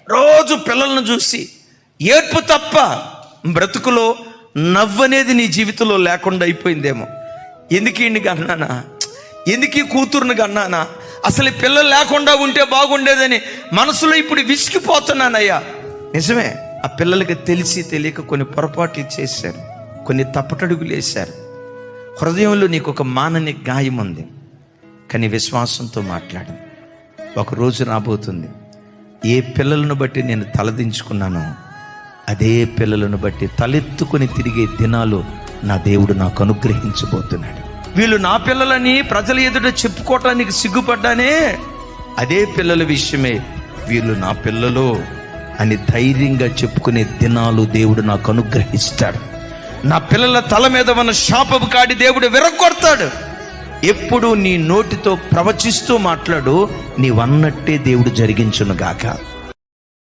రోజు పిల్లలను చూసి ఏడ్పు తప్ప బ్రతుకులో నవ్వనేది నీ జీవితంలో లేకుండా అయిపోయిందేమో. ఎందుకు ఈయన్ని కన్నానా, ఎందుకు ఈ కూతురుని కన్నానా, అసలు ఈ పిల్లలు లేకుండా ఉంటే బాగుండేదని మనసులో ఇప్పుడు విసిగిపోతున్నానయ్యా. నిజమే, ఆ పిల్లలకి తెలిసి తెలియక కొన్ని పొరపాట్లు చేశారు, కొన్ని తప్పటడుగులు వేశారు. హృదయంలో నీకు ఒక మానని గాయం ఉంది, కానీ విశ్వాసంతో మాట్లాడు. ఒకరోజు రాబోతుంది, ఏ పిల్లలను బట్టి నేను తలదించుకున్నానో అదే పిల్లలను బట్టి తలెత్తుకుని తిరిగే దినాలు నా దేవుడు నాకు అనుగ్రహించబోతున్నాడు. వీళ్ళు నా పిల్లలని ప్రజల ఎదుట చెప్పుకోవటానికి సిగ్గుపడ్డానే, అదే పిల్లల విషయమే వీళ్ళు నా పిల్లలు అని ధైర్యంగా చెప్పుకునే దినాలు దేవుడు నాకు అనుగ్రహిస్తాడు. నా పిల్లల తల మీద ఉన్న శాపపు కాడి దేవుడు విరగొడతాడు. ఎప్పుడు నీ నోటితో ప్రవచిస్తూ మాట్లాడు, నీవన్నట్టే దేవుడు జరిగించును గాక.